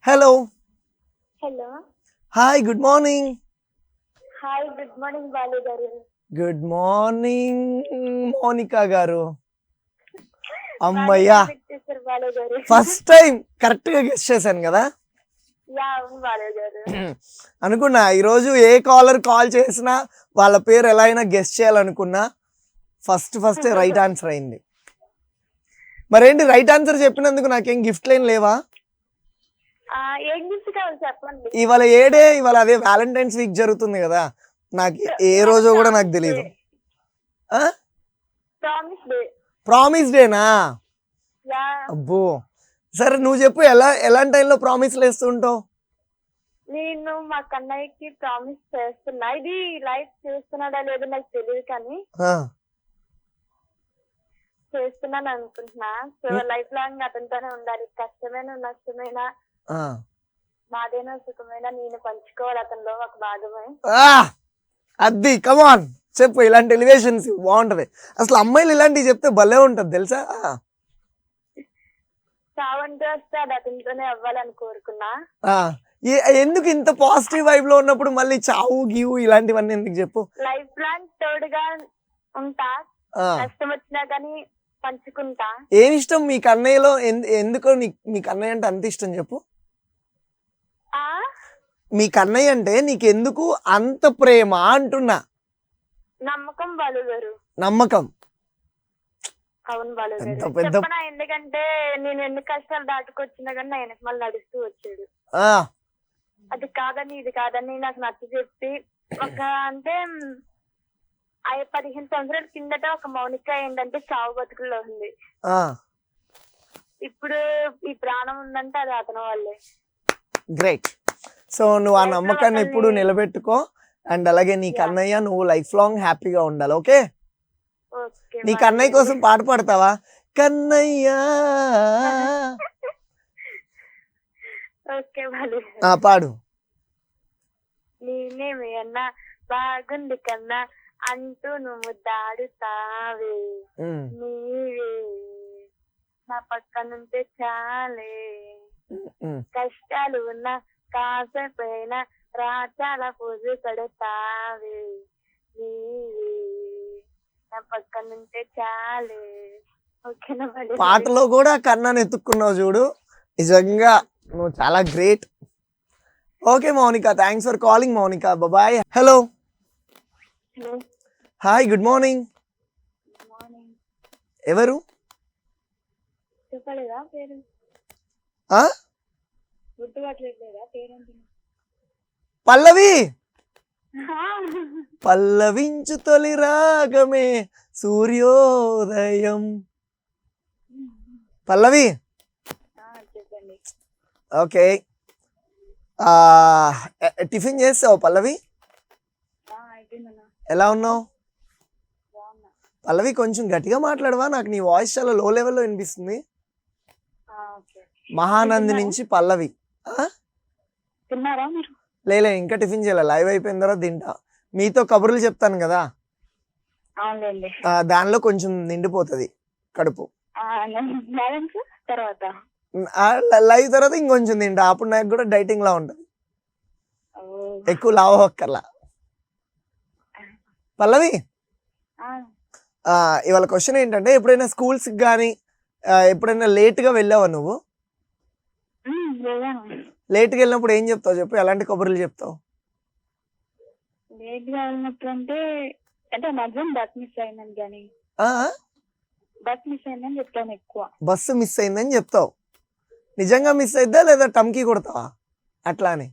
Hello. Hello. Hi. Good morning. Hi. Good morning Balu గారు. Good morning Monika గారు. అమ్మయ్యా, బాలు గారు. ఫస్ట్ టైం కరెక్ట్ గా గెస్ట్ చేశాను కదా. అవును బాలు గారు. అనుకున్నా ఈరోజు ఏ కాలర్ కాల్ చేసినా వాళ్ళ పేరు ఎలా అయినా గెస్ట్ చేయాలనుకున్నా. ఫస్ట్ రైట్ ఆన్సర్ అయింది. మరేంటి రైట్ ఆన్సర్ చెప్పినందుకు నాకేం గిఫ్ట్లు ఏం లేవా? ఏం గిఫ్ట్ కావాలి చెప్పండి. ఇవాళ ఇవాళ అదే వ్యాలంటైన్స్ వీక్ జరుగుతుంది కదా. నాకు ఏ రోజో కూడా నాకు తెలియదు. ప్రామిస్ డేనా? అబ్బో, సరే నువ్వు చెప్పు, ఎలాంటి టైంలో ప్రామిస్లు వేస్తుంటావు? నేను మా కన్నయ్యకి ప్రామిస్ చేస్తున్నా. ఇది లైఫ్ చేస్తున్నాడా లేదో నాకు తెలియదు కానీ చేస్తున్నాను అనుకుంటున్నా. సో లైఫ్ లాంగ్ అతనితోనే ఉండాలి. కష్టమైన నష్టమైనా బాధైనా సుఖమైనా నేను పంచుకోవాలి అతనిలో ఒక భాగమే. అది కమాన్ చెప్పు. ఇలాంటి ఎలివేషన్స్ బాగుంటది. అసలు అమ్మాయిలు ఇలాంటివి చెప్తే భలే ఉంటది తెలుసా. చావంటే వస్తే అది అతనితోనే అవ్వాలని కోరుకున్నా. ఎందుకు ఇంత పాజిటివ్ వైబ్ లో ఉన్నప్పుడు మళ్ళీ చావు గీవు ఇలాంటివన్నీ ఎందుకు చెప్పు? లైఫ్ లాంగ్ తోడుగా ఉంటా, కష్టం వచ్చినా కానీ పంచుకుంటా. ఏమి ఇష్టం మీ కన్నయ్యలో? ఎందుకో మీ కన్నయ్య అంటే అంత ఇష్టం చెప్పు. మీ కన్నయ్య అంటే నీకెందుకు అంత ప్రేమ అంటున్నా? నమ్మకం బాలు గారు. నమ్మకం. అవును బాలు గారు. చెప్పనా, ఎందుకంటే నేను ఎన్ని కష్టాలు దాటుకొచ్చినా కానీ నా వెనక మళ్ళీ నడుస్తూ వచ్చాడు. అది కాదని ఇది కాదని నాకు నచ్చ చెప్పి ఒక అంటే 15 సంవత్సరాల కిందట ఒక మౌనిక ఏంటంటే చావు బతుకుల్లో ఉంది. ఇప్పుడు ఈ ప్రాణం ఉందంటే అది అతని వాళ్ళే. గ్రేట్. సో నువ్వు ఆ నమ్మకాన్ని ఎప్పుడు నిలబెట్టుకో. అండ్ అలాగే నీ కన్నయ్య నువ్వు లైఫ్ లాంగ్ హ్యాపీగా ఉండాలి. ఓకే. నీ కన్నయ్య కోసం పాట పాడతావా? కన్నయ్య. పాడు. నేనేమి అన్నా బాగుంది కన్నా అంటూ నువ్వు దాడుతావే, నీవే నా పక్కనుంటే చాలే, కష్టాలు ఉన్నా కాసేపైనా రాచాల పూజ కడతావే, నీవే నా పక్కనుంటే చాలే. ఓకేనా? పాటలో కూడా కన్నాను ఎత్తుక్కున్నావు చూడు. నిజంగా నువ్వు చాలా great. Okay Mounika, thanks for calling Mounika. Bye. Hello. Hi. Good morning. ఎవరు? పల్లవి. పల్లవించు తొలి రాగమే సూర్యోదయం. పల్లవి. ఓకే. టిఫిన్ చేస్తావు పల్లవి? ఎలా ఉన్నావు పల్లవి? కొంచెం గట్టిగా మాట్లాడవా? నాకు నీ వాయిస్ చాలా లో లెవెల్లో వినిపిస్తుంది. మహానంది నుంచి పల్లవి. లేలే, ఇంకా టిఫిన్ చేయాలి. లైవ్ అయిపోయిన తర్వాత తింటా. మీతో కబుర్లు చెప్తాను కదా, దానిలో కొంచెం నిండిపోతుంది కడుపు. లైవ్ తర్వాత ఇంకొంచెం తింటా. అప్పుడు నాకు కూడా డైటింగ్ లా ఉంటది. ఎక్కువ లావు అక్కర్లా. పల్లవి, ఇవాళ క్వశ్చన్ ఏంటంటే, ఎప్పుడైనా స్కూల్స్ కానీ ఎప్పుడైనా లేట్గా వెళ్ళావా నువ్వు? లేట్గా వెళ్ళినప్పుడు ఏం చెప్తావు చెప్పు? ఎలాంటి కబుర్లు చెప్తావు? బస్సు మిస్ అయిందని చెప్తావు. నిజంగా మిస్ అయిద్దా లేదా టమ్కి కొడతావా? అట్లానే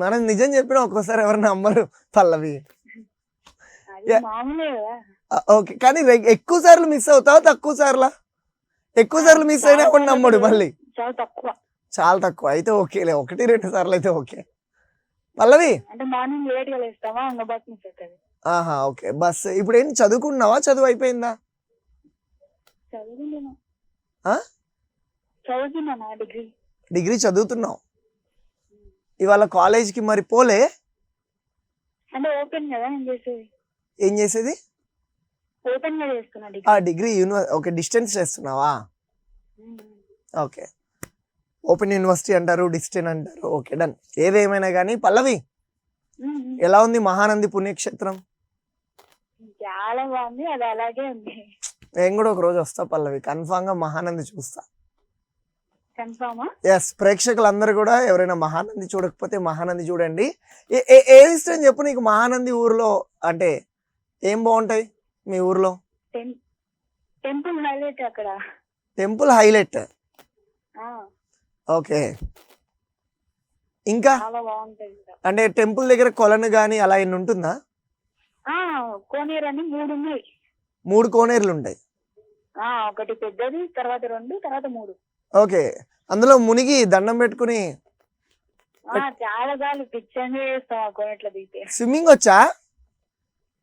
మనం నిజం చెప్పినా ఒక్కోసారి ఎవరైనా నమ్మరు పల్లవి. ఓకే, కానీ ఎక్కువ సార్లు మిస్ అవుతావా తక్కువ సార్లా? ఎక్కువ సార్లు మిస్ అయినా ఎవరు నమ్మడు మళ్ళీ. చాలా తక్కువ అయితే ఓకేలే. 1-2 సార్లు అయితే ఓకే. పల్లవి, ఆహా ఓకే. బస్ ఇప్పుడు ఏంటి చదువుకున్నావా? చదువు అయిపోయిందా? డిగ్రీ చదువుతున్నావు. ఇవాళ కాలేజ్కి మరి పోలే? ఏం చేసేది? డిగ్రీ ఓకే, డిస్టెన్స్ చేస్తున్నావా? ఓకే. ఓపెన్ యూనివర్సిటీ అంటారు, డిస్టెన్ అంటారు. Okay done. ఏదేమైనా కానీ పల్లవి, ఎలా ఉంది మహానంది పుణ్యక్షేత్రం? చాలా బాగుంది, అది అలాగే ఉంది. నేను కూడా ఒక రోజు వస్తా పల్లవి, కన్ఫామ్ గా మహానంది చూస్తా. కన్ఫామా? ఎస్, ప్రేక్షకులందరూ కూడా ఎవరైనా మహానంది చూడకపోతే మహానంది చూడండి. ఏ ఇష్టం చెప్పు నీకు మహానంది ఊర్లో, అంటే ఏం బాగుంటాయి మీ ఊర్లో? టెంపుల్ హైలైట్ అక్కడ. Temple highlight, okay. ఇంకా చాలా బాగుంటది. అంటే టెంపుల్ దగ్గర కొలను గానీ అలా ఎన్ని ఉంటుందా? కోనేరు అని 3 ఉన్నాయి. 3 కోనేరులు ఉంటాయి. ఒకటి పెద్దది, తర్వాత 2, తర్వాత 3. ఓకే, అందులో మునిగి దండం పెట్టుకుని చాలా సార్లు పిచ్చని చేస్తాం ఆ కోనేట్లో దిగితే. స్విమ్మింగ్ వచ్చా?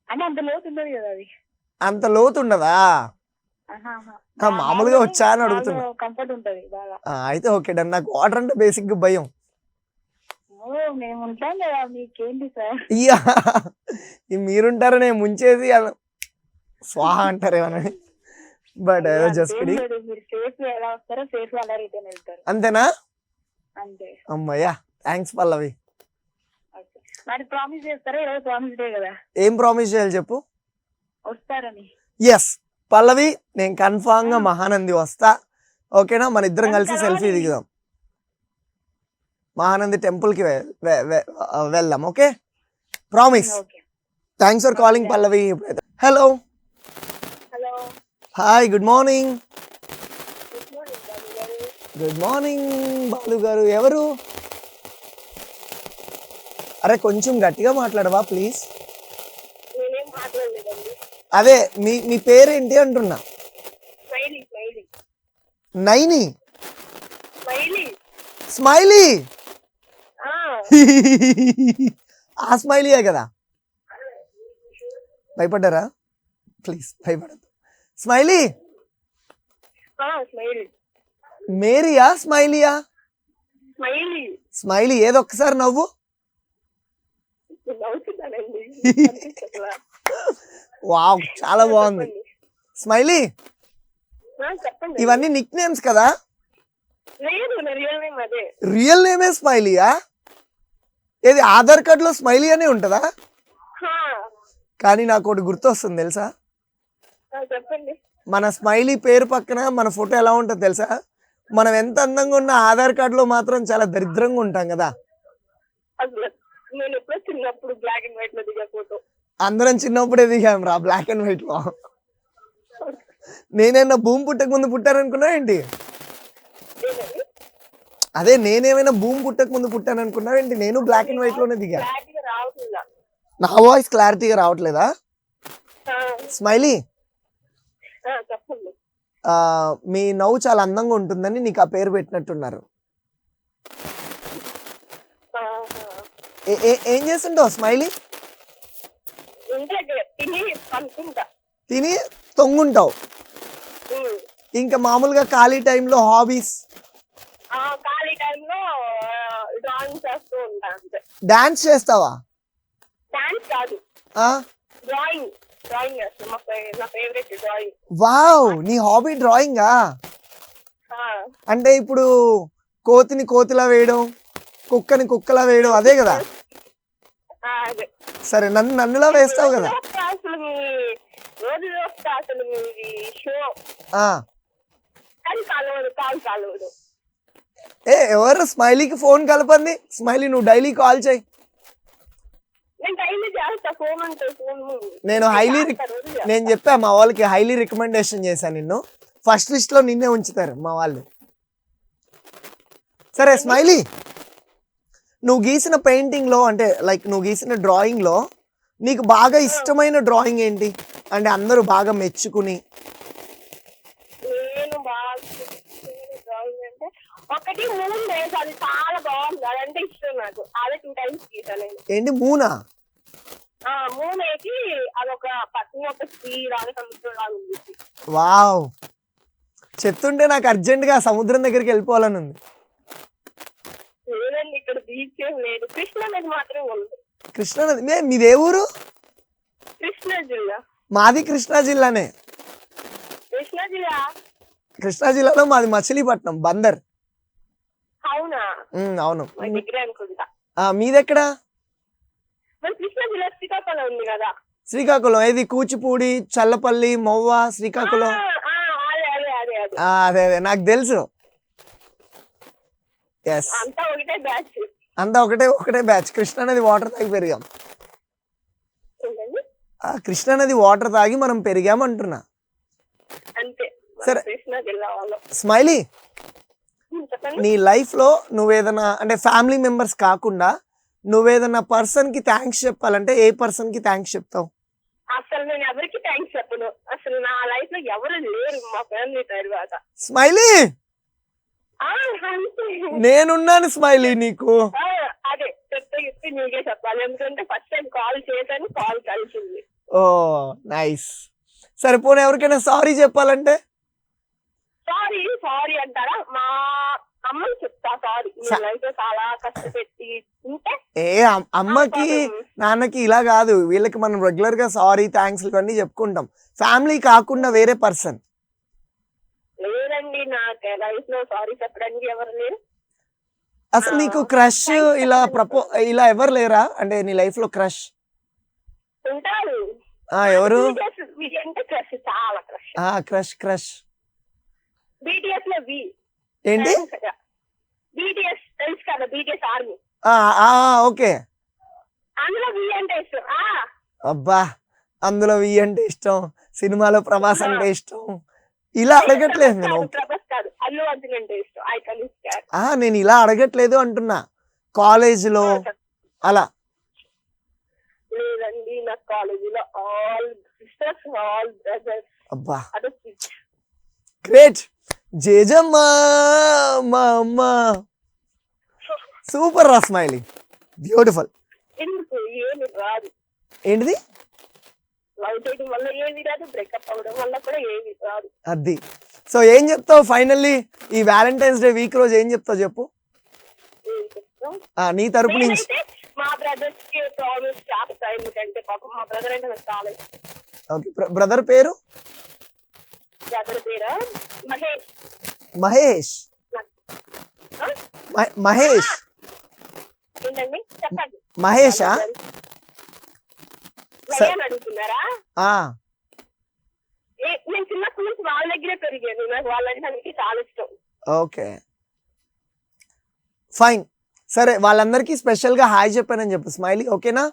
అంటే అంత లోతు ఉండదు కదా అది. అంత లోతు ఉండదా? మామూలుగా వచ్చా అని అడుగుతున్నా. కంఫర్ట్ ఉంటది బాగా. అయితే ఓకే డన్. నాకు వాటర్ అంటే బేసిక్ గా భయం. మేము ఉంటాం కదా, మీకేంటి సార్? ఇయ్యా, మీరుంటారు, నేను ముంచేది స్వాహ అంటారేమని. బట్ జస్ట్ మీరు సేఫ్ ఎలా వస్తారో సేఫ్ అలా రిటర్న్ వెళ్తారు. అంతేనా? అంతే. అమ్మయ్యా, థ్యాంక్స్ పల్లవి. మరి ప్రామిస్ చేస్తారా? ఈరోజు ప్రామిస్ డే కదా. ఏం ప్రామిస్ చేయాలి చెప్పు? వస్తారని. ఎస్ పల్లవి, నేను కన్ఫామ్ గా మహానంది వస్తా. ఓకేనా? మన ఇద్దరం కలిసి సెల్ఫీ దిగుదాం, మహానంది టెంపుల్ కి వెళ్దాం. Okay, promise. Thanks for calling Pallavi. Hello hello, hi, good morning. Good morning Balu గారు. ఎవరు? అరే కొంచెం గట్టిగా మాట్లాడవా ప్లీజ్? అదే మీ పేరేంటి అంటున్నా. నైని? స్మైలీ? ఆ స్మైలీయే కదా. భయపడ్డారా? ప్లీజ్ భయపడద్దు. స్మైలీ? మేరీయా స్మైలీయా? స్మైలీ. ఏదో ఒక్కసారి నవ్వు. వావ్, చాలా బాగుంది స్మైలీ. ఇవన్నీ నిక్ నేమ్స్ కదా? రియల్ నేమే స్మైలీయా? ఏది ఆధార్ కార్డ్ లో స్మైలీ అనే ఉంటదా? కానీ నాకు ఒకటి గుర్తొస్తుంది తెలుసా? మన స్మైలీ పేరు పక్కన మన ఫోటో ఎలా ఉంటుందో తెలుసా? మనం ఎంత అందంగా ఉన్న ఆధార్ కార్డ్ లో మాత్రం చాలా దరిద్రంగా ఉంటాం కదా. అందరం చిన్నప్పుడే దిగాం రా బ్లాక్ అండ్ వైట్ లో. నేనైనా భూమి పుట్టక ముందు పుట్టాననుకున్నా ఏంటి? అదే, నేనేమైనా భూమి పుట్టక ముందు పుట్టాను అనుకున్నా ఏంటి? నేను బ్లాక్ అండ్ వైట్ లోనే దిగా. నా వాయిస్ క్లారిటీగా రావట్లేదా? స్మైలీ, మీ నవ్వు చాలా అందంగా ఉంటుందని నీకు ఆ పేరు పెట్టినట్టున్నారు. ఏం చేస్తుంటావు స్మైలీ? తిని తొంగుంటావు. ఇంకా మామూలుగా ఖాళీ టైంలో హాబీస్? డాన్స్ చేస్తావా? వావ్, నీ హాబీ డ్రాయింగా? అంటే ఇప్పుడు కోతిని కోతిలా వేయడం, కుక్కని కుక్కలా వేయడం అదే కదా? సరే, నన్నులా వేస్తావు కదా? ఎవరు స్మైలీకి ఫోన్ కలపండి? స్మైలీ నువ్వు డైలీ కాల్ చేయి. నేను చెప్పా మా వాళ్ళకి, హైలీ రికమెండేషన్ చేశాను నిన్ను. ఫస్ట్ లిస్ట్ లో నిన్నే ఉంచుతారు మా వాళ్ళు. సరే స్మైలీ, నువ్వు గీసిన పెయింటింగ్ లో, అంటే లైక్ నువ్వు గీసిన డ్రాయింగ్ లో నీకు బాగా ఇష్టమైన డ్రాయింగ్ ఏంటి? అంటే అందరూ బాగా మెచ్చుకుని. ఒకటి మూన్ వేసి, అది చాలా బాగుంది, అదంటే ఇష్టం నాకు. అదే 2 times గీసాను నేను. ఏంటి మూనా? మూన్ వేసి అదొక పక్కన ఒక శ్రీరాని సముద్రం ఉంది. వావ్, చెప్తుంటే నాకు అర్జెంట్ గా సముద్రం దగ్గరికి వెళ్ళిపోవాలని ఉంది. లేదండి, ఇక్కడ బీచ్ లేదు, కృష్ణా నది మాత్రమే ఉంది. కృష్ణా నది? మీదే ఊరు? కృష్ణా జిల్లా. మాది కృష్ణా జిల్లానే. కృష్ణా జిల్లా? కృష్ణా జిల్లాలో మాది మచిలీపట్నం, బందర్. అవునా? అవును. మా దగ్గరే అనుకుంటా. మీదెక్కడా? మరి కృష్ణా జిల్లా శ్రీకాకుళం ఉంది కదా. శ్రీకాకుళం ఏది? కూచిపూడి, చల్లపల్లి, మొవ్వ, శ్రీకాకుళం. అదే అదే అదే అదే అదే అదే నాకు తెలుసు. ఎస్, అంతా ఒకటే బ్యాచ్. అంతా ఒకటే ఒకటే బ్యాచ్. కృష్ణా నది వాటర్ తాగి పెరిగాం. ఏంటండి? కృష్ణా నది వాటర్ తాగి మనం పెరిగాం అంటున్నా. అంతే. సరే. కృష్ణా జిల్లా వాళ్ళం. స్మైలీ, చెప్పండి. నీ లైఫ్ లో నువ్వేదన్నా అంటే ఫ్యామిలీ మెంబర్స్ కాకుండా నువ్వేదన్నా పర్సన్ కి థ్యాంక్స్ చెప్పాలంటే ఏ పర్సన్ కి థ్యాంక్స్ చెప్తావు? అసలు నేను ఎవరికి థ్యాంక్స్ చెప్పను. అసలు నా లైఫ్ లో ఎవరు లేరు మా ఫ్యామిలీ తర్వాత. స్మైలీ, అంతే. నేనున్నాను స్మైలీ నీకు. అదే చెప్తే నీకే చెప్పాలి. ఎందుకంటే ఫస్ట్ టైం కాల్ చేశాను, కాల్ కలిసింది. ఓ నైస్. సరే పోనీ ఎవరికైనా సారీ చెప్పాలంటే? సారీ సారీ అంటారా? మా అమ్మకి చెప్తా సారీ. మీ లైఫ్ లో చాలా కష్టపెట్టి ఉంటే. అమ్మకి నాన్నకి ఇలా కాదు, వీళ్ళకి మనం రెగ్యులర్ గా సారీ థ్యాంక్స్ ఇవన్నీ చెప్పుకుంటాం. ఫ్యామిలీ కాకుండా వేరే పర్సన్. లేదండి, నాకు లైఫ్ లో సారీ చెప్పడానికి ఎవరు లేరు. అసలు నీకు క్రష్ ఇలా ఎవరు లేరా? అంటే నీ లైఫ్ లో క్రష్ ఉంటారు. ఎవరు? అంటే క్రష్, చాలా క్రష్. క్రష్ క్రష్ BTS లో వి. ఏంటి? BTS తెలుసు కదా, BTS ఆర్మీ. ఓకే. అందులో వి అంటే ఇష్టం. అబ్బా, అందులో వి అంటే ఇష్టం, సినిమాలో ప్రభాస్ అంటే ఇష్టం, ఇలా అడగట్లేదు నేను. ప్రభాస్ కాదు, అల్లు అర్జున్ అంటే ఇష్టం. Iconic star. నేను ఇలా అడగట్లేదు అంటున్నా, కాలేజ్ లో అలా. లేదండి, నా కాలేజీలో ఆల్ సిస్టర్స్, ఆల్ బ్రదర్స్. అబ్బా అదే గ్రేట్. జేజమ్మా మా అమ్మ సూపర్ రా స్మైలీ, బ్యూటిఫుల్. ఎందుకు ఏమి రాదు. ఏంటిది? లవ్ చేయడం వల్ల ఏమి రాదు, బ్రేకప్ అవ్వడం వల్ల కూడా ఏమి రాదు. అది. సో ఏం చెప్తావు ఫైనల్లీ ఈ వ్యాలంటైన్స్ డే వీక్ రోజు? ఏం చెప్తావు చెప్పు నీ తరపు నుంచి. మా బ్రదర్స్ కి ప్రామిస్ చేస్తా, ఎందుకంటే పాపం మా బ్రదర్ అంటే నాకు చాలా ఇష్టం. ఓకే. బ్రదర్ పేరు? బ్రదర్ పేరు మహేష్. మహేష్ మహేష్ ఏంటండి చెప్పండి. మహేషా? అడుగుతున్నారా? నేను చిన్నప్పటి నుంచి వాళ్ళ దగ్గరే పెరిగాను. నాకు వాళ్ళంటే నాకు చాలా ఇష్టం. Okay fine. సరే, వాళ్ళందరికీ స్పెషల్ గా హాయ్ చెప్పానని చెప్పు స్మైలీ, ఓకేనా?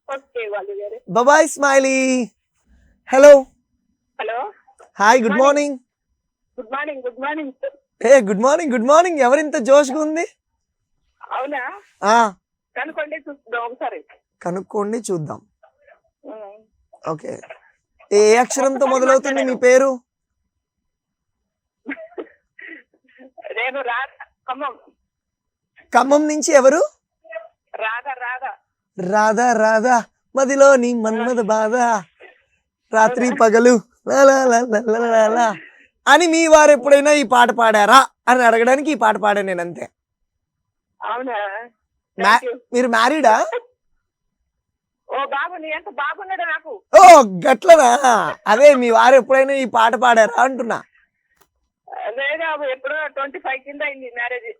ఓకే వాళ్ళు గారు. Bye smiley. Hello. Hello. Hi, good morning. Good morning. Good morning. Good morning. Good morning. ఎవరింత జోష్గా ఉంది? అవునా? కనుక్కోండి చూద్దాం ఒకసారి. కనుక్కోండి చూద్దాం. ఓకే. ఏ అక్షరంతో మొదలవుతుంది మీ పేరు? నేను ఖమ్మం. ఖమ్మం నుంచి ఎవరు? రాధా. రాధా మదిలో నీ మన్మద బాధ, రాత్రి పగలు అని మీ వారు ఎప్పుడైనా ఈ పాట పాడారా అని అడగడానికి ఈ పాట పాడాను నేను, అంతే. అవునా? మీరు మ్యారీడా? ఓ గట్లనా? అదే మీ వారు ఎప్పుడైనా ఈ పాట పాడారా అంటున్నా. ఎప్పుడో 25 కింద అయింది మ్యారేజ్.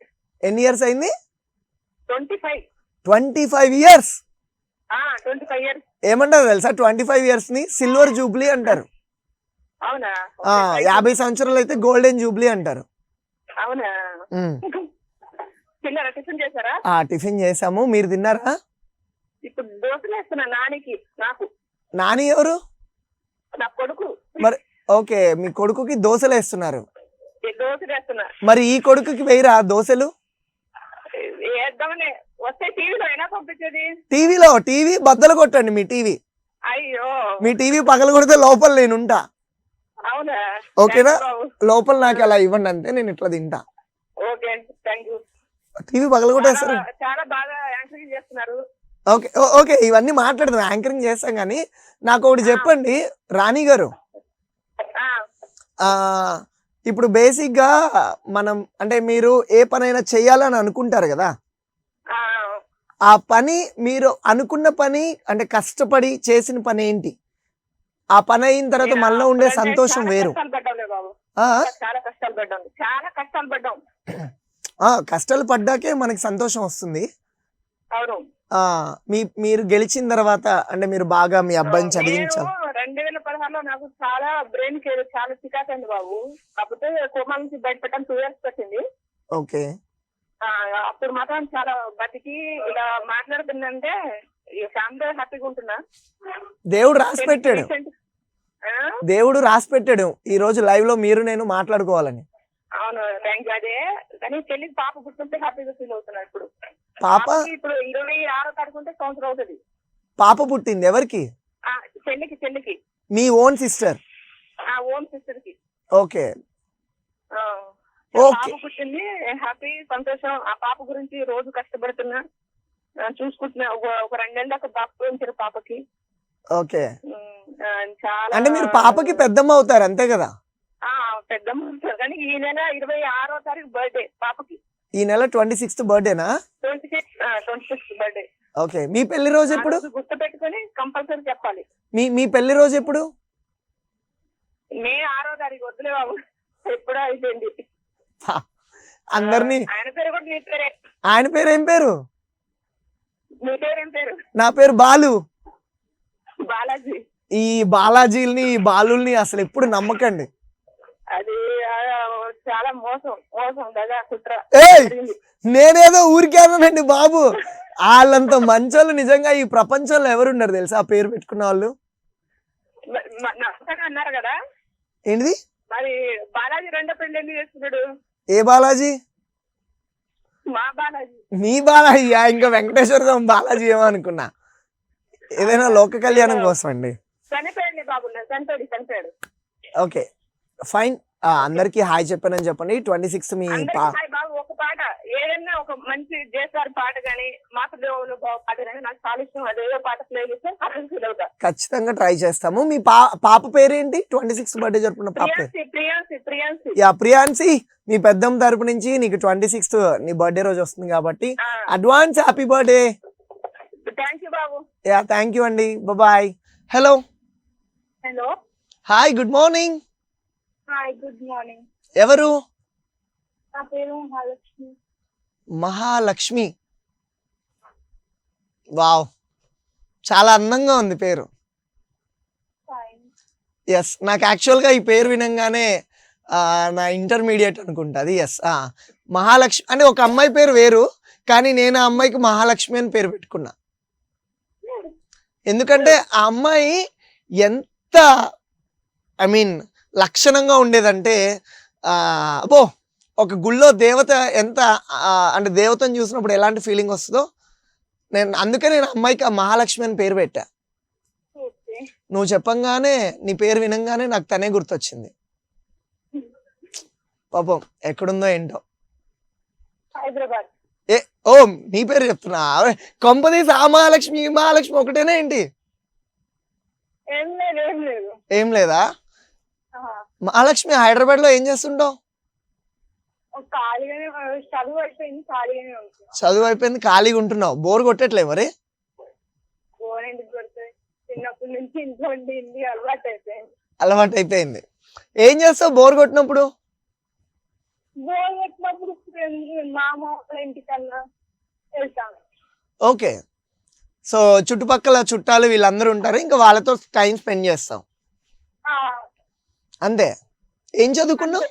ఎన్ని ఇయర్స్ అయింది? 25 ఇయర్స్. 25 ఇయర్స్. ఏమంటారు తెలుసా? 25 ఇయర్స్ ని సిల్వర్ జూబ్లీ అంటారు. అవునా? 50 సంవత్సరాలు అయితే గోల్డెన్ జూబ్లీ అంటారు. అవునా? తిన్నారా? టిఫిన్ చేశారా? టిఫిన్ చేసాము. మీరు తిన్నారా? ఇప్పుడు దోశలు వేస్తున్నా నానికి. నాకు నాని ఎవరు? నా కొడుకు. మరి ఓకే, మీ కొడుకుకి దోశలు వేస్తున్నారు. దోశలు వేస్తున్నా. మరి ఈ కొడుకుకి వేయరా దోశలు? వేద్దామని వస్తే టీవీలో అయినా పంపించేది. టీవీ బద్దలు కొట్టండి మీ టీవీ. అయ్యో, మీ టీవీ పగల కొడితే లోపల నేనుంటా. అవునా? ఓకేనా? లోపల నాకు అలా ఇవ్వండి, అంతే. నేను ఇట్లా తింటా. Okay, thank you. టీవీ పగల కొట్టేస్తారు. చాలా బాగా యాంకరింగ్ చేస్తున్నారు. ఓకే ఓకే, ఇవన్నీ మాట్లాడదాం, యాంకరింగ్ చేస్తాం. కానీ నాకు ఒకటి చెప్పండి రాణి గారు. ఇప్పుడు బేసిక్ గా మనం అంటే మీరు ఏ పనైనా చెయ్యాలని అనుకుంటారు కదా, ఆ పని మీరు అనుకున్న పని అంటే కష్టపడి చేసిన పని ఏంటి? ఆ పని అయిన తర్వాత మనలో ఉండే సంతోషం వేరు. చాలా కష్టాలు పడ్డాం. కష్టాలు పడ్డాకే మనకి సంతోషం వస్తుంది. అవును. మీరు గెలిచిన తర్వాత అంటే మీరు బాగా మీ అబ్బాయిని చదివించాలి. 2016లో నాకు చాలా బ్రెయిన్ కేర్ చాలా చికాకండి బాబు. కాకపోతే కోమా నుంచి బయటపెట్టాను 2 years పట్టింది. ఓకే. అప్పుడు మాత్రం చాలా బతికి ఇలా మాట్లాడుతుందంటే ఫ్యామిలీ హ్యాపీగా ఉంటున్నా. దేవుడు రాసి పెట్టాడు, దేవుడు రాసి పెట్టాడు ఈ రోజు లైవ్ లో మీరు నేను మాట్లాడుకోవాలని. అవును, థ్యాంక్ యూ. అదే కానీ చెల్లికి పాప పుట్టింటే హ్యాపీగా ఫీల్ అవుతున్నా. ఇప్పుడు పాప ఇప్పుడు 26వ తారీఖు ఉంటే సంవత్సరం అవుతుంది. పాప పుట్టింది ఎవరికి? చెల్లికి. మీ ఓన్ సిస్టర్? ఓన్ సిస్టర్ కి. ఓకే పాప పుట్టింది, హ్యాపీ, సంతోషం. ఆ పాప గురించి రోజు కష్టపడుతున్నా, చూసుకుంటున్నా. ఒక 2 నెలల దాకా పాప పెంచారు పాపకి. ఓకే. చాలా అంటే మీరు పాపకి పెద్దమ్మ అవుతారు అంతే కదా? పెద్దమ్మ అవుతారు. కానీ ఈ నెల 26వ తారీఖు బర్త్డే పాపకి. ఈ నెల 26th బర్త్డేనా? 26th birthday. ఓకే. మీ పెళ్లి రోజు ఎప్పుడు? గుర్తు పెట్టుకుని కంపల్సరీ చెప్పాలి. మీ పెళ్లి రోజు ఎప్పుడు? మే 6వ తారీఖు. వద్దులే బాబు, ఎప్పుడో అయిపోయింది. అందరినీ. ఆయన పేరు కూడా నీ పేరే. ఆయన పేరు ఏం పేరు? నీ పేరేం పేరు? నా పేరు బాలు. బాలాజీ. ఈ బాలాజీల్ని ఈ బాలుల్ని అసలు ఎప్పుడు నమ్మకండి. అది చాలా మోసం కదా, కుట్ర. నేనేదో ఊరికేనండి బాబు, వాళ్ళంత మంచోళ్ళు నిజంగా ఈ ప్రపంచంలో ఎవరున్నారు తెలుసా ఆ పేరు పెట్టుకున్న వాళ్ళు? అన్నారు కదా. ఏంటిది? మరి బాలాజీ 2వ పెళ్లి ఎందుకు చేసుకున్నాడు? ఏ బాలాజీ? మా బాలాజీ. మీ బాలాజీ? ఇంకా వెంకటేశ్వర స్వామి బాలాజీ ఏమో అనుకున్నా. ఏదైనా లోక కళ్యాణం కోసం అండి. చనిపోయాడు బాబు, చనిపోయాడు. Okay fine. అందరికి హాయ్ చెప్పానని చెప్పండి. 26 మీ బాబు. ఒక పాట ఏదైనా ఒక మంచి జేసార్ పాట గానీ, మాతృదేవులు పాట గానీ నాకు చాలా ఇష్టం. అదేదో పాట ప్లే చేస్తే ఖచ్చితంగా ట్రై చేస్తాము. మీ పాప పేరేంటి? 26 బర్త్డే జరుపుకున్న పాప? ప్రియాన్సి. మీ పెద్దమ్మ తరపు నుంచి నీకు 26th నీ బర్త్డే రోజు వస్తుంది కాబట్టి advance happy birthday. Thank you బాబు. థ్యాంక్ యూ అండి. Bye. Hello. Hi, good morning. Good morning. ఎవరు? నా పేరు మహాలక్ష్మి. మహాలక్ష్మి. వావ్, చాలా అందంగా ఉంది పేరు. ఎస్, నాకు యాక్చువల్గా ఈ పేరు వినంగానే నా ఇంటర్మీడియట్ అనుకుంటుంది. ఎస్, మహాలక్ష్మి అంటే ఒక అమ్మాయి పేరు వేరు, కానీ నేను ఆ అమ్మాయికి మహాలక్ష్మి అని పేరు పెట్టుకున్నా. ఎందుకంటే ఆ అమ్మాయి ఎంత లక్షణంగా ఉండేదంటే అబ్బో, ఒక గుళ్ళో దేవత ఎంత అంటే దేవతను చూసినప్పుడు ఎలాంటి ఫీలింగ్ వస్తుందో అందుకే నేను అమ్మాయికి మహాలక్ష్మి అని పేరు పెట్టా. నువ్వు చెప్పంగానే నీ పేరు వినంగానే నాకు తనే గుర్తొచ్చింది. పాపం ఎక్కడుందో ఏంటో. హైదరాబాద్. నీ పేరు చెప్తున్నా. కొంపదీసి ఆ మహాలక్ష్మి ఈ మహాలక్ష్మి ఒకటేనా ఏంటి? ఏం లేదా? మహాలక్ష్మి హైదరాబాద్ లో ఏం చేస్తుంటావు? చదువు అయిపోయింది, ఖాళీగా ఉంటున్నావు. బోర్ కొట్టట్లే మరి? అలవాటు అయిపోయింది. ఏం చేస్తావు బోర్ కొట్టినప్పుడు? ఓకే. సో చుట్టుపక్కల చుట్టాలు వీళ్ళందరూ ఉంటారు, ఇంకా వాళ్ళతో టైం స్పెండ్ చేస్తాం అంతే. ఏం చదువుకున్నావు?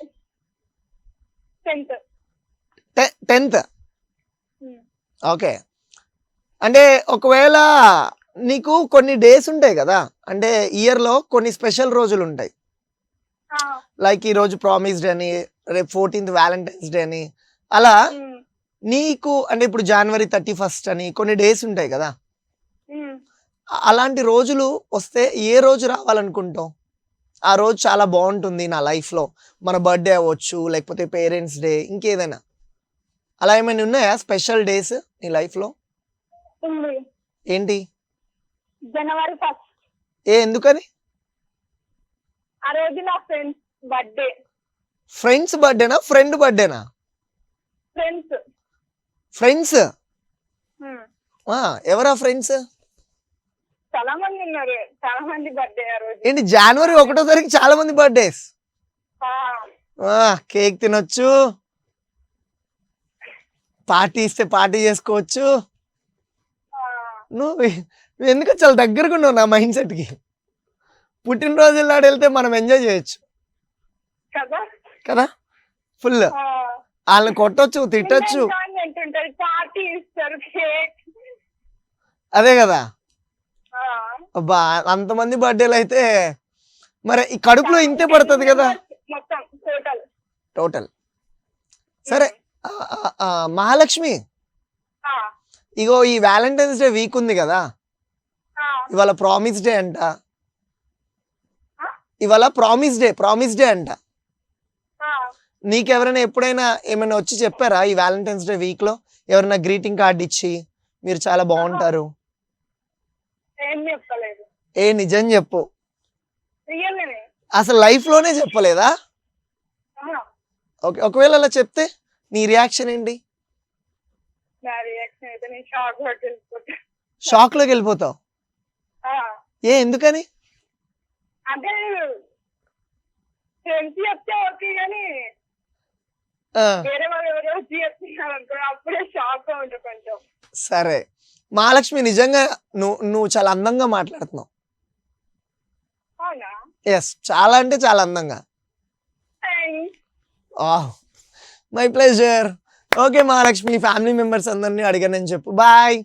10th. ఓకే. అంటే ఒకవేళ నీకు కొన్ని డేస్ ఉంటాయి కదా, అంటే ఇయర్లో కొన్ని స్పెషల్ రోజులు ఉంటాయి. లైక్ ఈ రోజు ప్రామిస్ డే అని, రేపు 14th వ్యాలంటైన్స్ డే అని, అలా నీకు అంటే ఇప్పుడు January 31st అని కొన్ని డేస్ ఉంటాయి కదా. అలాంటి రోజులు వస్తే ఏ రోజు రావాలనుకుంటావు? ఆ రోజు చాలా బాగుంటుంది నా లైఫ్లో. మన బర్త్డే అవ్వచ్చు, లేకపోతే పేరెంట్స్ డే, ఇంకేదైనా అలా ఏమైనా ఉన్నాయా స్పెషల్ డేస్ నీ లైఫ్లో? ఏంటి? January 1st. ఎందుకని? ఆ రోజు నా ఫ్రెండ్స్ బర్త్డే. ఫ్రెండ్స్ బర్త్డేనా ఫ్రెండ్ బర్త్డేనా? ఫ్రెండ్స్. ఎవరా ఫ్రెండ్స్? చాలా మంది ఉన్నారు, చాలా మంది బర్త్డే ఆ రోజు. ఏంటి January 1వ తారీఖు చాలా మంది బర్త్డేస్? కేక్ తినొచ్చు. పార్టీ ఇస్తే పార్టీ చేసుకోవచ్చు. ఆ, నువ్వు ఎందుకు చాలా దగ్గరగా ఉన్నావు నా మైండ్ సెట్కి. పుట్టినరోజుల నాడు వెళ్తే మనం ఎంజాయ్ చేయొచ్చు కదా కదా, ఫుల్. ఆ, వాళ్ళని కొట్టొచ్చు, తిట్టొచ్చు. ఎంజాయ్మెంట్ ఉంటుంది, పార్టీ ఇస్తారు, కేక్. అదే కదా. ఆ, అబ్బా అంతమంది బర్త్డేలు అయితే మరి ఈ కడుపులో ఇంతే పడుతుంది కదా మొత్తం టోటల్. టోటల్. సరే మహాలక్ష్మి, ఇగో ఈ వ్యాలంటైన్స్ డే వీక్ ఉంది కదా, ఇవాళ ప్రామిస్ డే అంట. ఇవాళ ప్రామిస్ డే అంట. నీకెవరైనా ఎప్పుడైనా ఏమైనా వచ్చి చెప్పారా ఈ వ్యాలంటైన్స్ డే వీక్ లో? ఎవరైనా గ్రీటింగ్ కార్డ్ ఇచ్చి మీరు చాలా బాగుంటారు? ఏం చెప్పలేదు. ఏ నిజం చెప్పు, రియల్గానే. అసలు లైఫ్ లోనే చెప్పలేదా? ఓకే, ఒకవేళ అలా చెప్తే నీ రియాక్షన్ ఏంటి? నా రియాక్షన్ అయితే నేను షాక్ లో వెళ్ళిపోతా. షాక్ లోకి వెళ్ళిపోతావు? ఎందుకని? అంటే ఫ్రెండ్స్ చెప్తే ఓకే కానీ వేరే వాళ్ళు ఎవరో వచ్చి చెప్తున్నారు అనుకో, అప్పుడే షాక్ గా ఉంటుంది కొంచెం. సరే మహాలక్ష్మి, నిజంగా నువ్వు చాలా అందంగా మాట్లాడుతున్నావు. అవునా? ఎస్, చాలా అంటే చాలా అందంగా. Thanks. My pleasure. Okay Mahalakshmi, family members అందరినీ అడిగానని చెప్పు. బాయ్.